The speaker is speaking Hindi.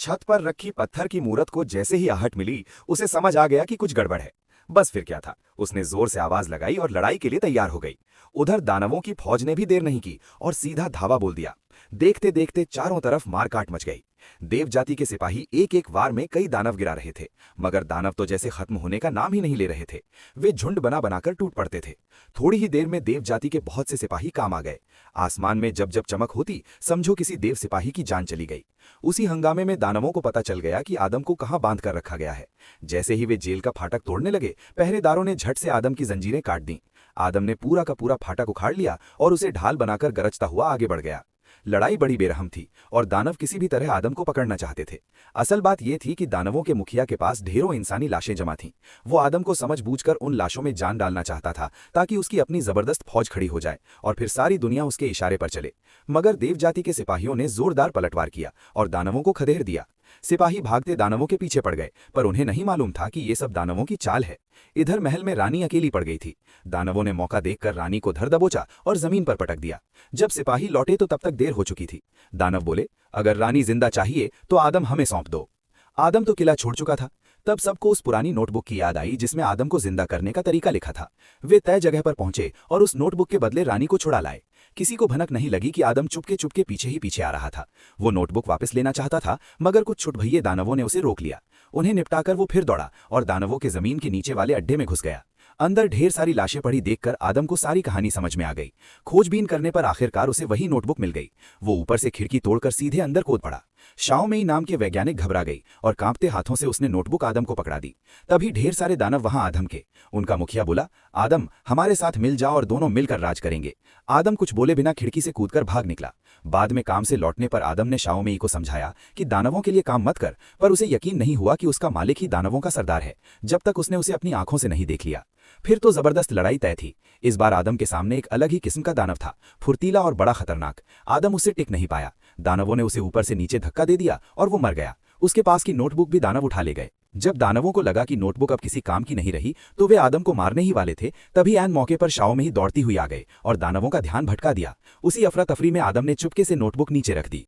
छत पर रखी पत्थर की मूरत को जैसे ही आहट मिली, उसे समझ आ गया कि कुछ गड़बड़ है। बस फिर क्या था, उसने जोर से आवाज लगाई और लड़ाई के लिए तैयार हो गई। उधर दानवों की फौज ने भी देर नहीं की और सीधा धावा बोल दिया। देखते देखते चारों तरफ मारकाट मच गई। देव जाति के सिपाही एक एक वार में कई दानव गिरा रहे थे, मगर दानव तो जैसे खत्म होने का नाम ही नहीं ले रहे थे। वे झुंड बना बनाकर टूट पड़ते थे। थोड़ी ही देर में देव जाति के बहुत से सिपाही काम आ गए। आसमान में जब जब चमक होती, समझो किसी देव सिपाही की जान चली गई। उसी हंगामे में दानवों को पता चल गया कि आदम को कहां बांध कर रखा गया है। जैसे ही वे जेल का फाटक तोड़ने लगे, पहरेदारों ने झट से आदम की जंजीरें काट दी। आदम ने पूरा का पूरा फाटक उखाड़ लिया और उसे ढाल बनाकर गरजता हुआ आगे बढ़ गया। लड़ाई बड़ी बेरहम थी और दानव किसी भी तरह आदम को पकड़ना चाहते थे। असल बात यह थी कि दानवों के मुखिया के पास ढेरों इंसानी लाशें जमा थीं। वो आदम को समझबूझकर उन लाशों में जान डालना चाहता था, ताकि उसकी अपनी जबरदस्त फौज खड़ी हो जाए और फिर सारी दुनिया उसके इशारे पर चले। मगर देव जाति के सिपाहियों ने जोरदार पलटवार किया और दानवों को खदेड़ दिया। सिपाही भागते दानवों के पीछे पड़ गए, पर उन्हें नहीं मालूम था कि ये सब दानवों की चाल है। इधर महल में रानी अकेली पड़ गई थी। दानवों ने मौका देखकर रानी को धर दबोचा और जमीन पर पटक दिया। जब सिपाही लौटे तो तब तक देर हो चुकी थी। दानव बोले, अगर रानी जिंदा चाहिए तो आदम हमें सौंप दो। आदम तो किला छोड़ चुका था। तब सबको उस पुरानी नोटबुक की याद आई जिसमें आदम को जिंदा करने का तरीका लिखा था। वे तय जगह पर पहुंचे और उस नोटबुक के बदले रानी को छुड़ा लाए। किसी को भनक नहीं लगी कि आदम चुपके चुपके पीछे ही पीछे आ रहा था। वो नोटबुक वापस लेना चाहता था, मगर कुछ छुटभइये दानवों ने उसे रोक लिया। उन्हें निपटाकर वो फिर दौड़ा और दानवों के जमीन के नीचे वाले अड्डे में घुस गया। अंदर ढेर सारी लाशें पड़ी देखकर आदम को सारी कहानी समझ में आ गई। खोजबीन करने पर आखिरकार उसे वही नोटबुक मिल गई। वो ऊपर से खिड़की तोड़कर सीधे अंदर कूद पड़ा। शाओमेई नाम के वैज्ञानिक घबरा गई और कांपते हाथों से उसने नोटबुक आदम को पकड़ा दी। तभी ढेर सारे दानव वहां आदम के। उनका मुखिया बोला, आदम हमारे साथ मिल जाओ और दोनों मिलकर राज करेंगे। आदम कुछ बोले बिना खिड़की से कूदकर भाग निकला। बाद में काम से लौटने पर आदम ने शाओमेई को समझाया कि दानवों के लिए काम मत कर, पर उसे यकीन नहीं हुआ कि उसका मालिक ही दानवों का सरदार है, जब तक उसने उसे अपनी आंखों से नहीं देख लिया। फिर तो जबरदस्त लड़ाई तय थी। इस बार आदम के सामने एक अलग ही किस्म का दानव था, फुर्तीला और बड़ा खतरनाक। आदम उससे टिक नहीं पाया। दानवों ने उसे ऊपर से नीचे धक्का दे दिया और वो मर गया। उसके पास की नोटबुक भी दानव उठा ले गए। जब दानवों को लगा कि नोटबुक अब किसी काम की नहीं रही, तो वे आदम को मारने ही वाले थे। तभी ऐन मौके पर शाओमेई दौड़ती हुई आ गए और दानवों का ध्यान भटका दिया। उसी अफरा तफरी में आदम ने चुपके से नोटबुक नीचे रख दी।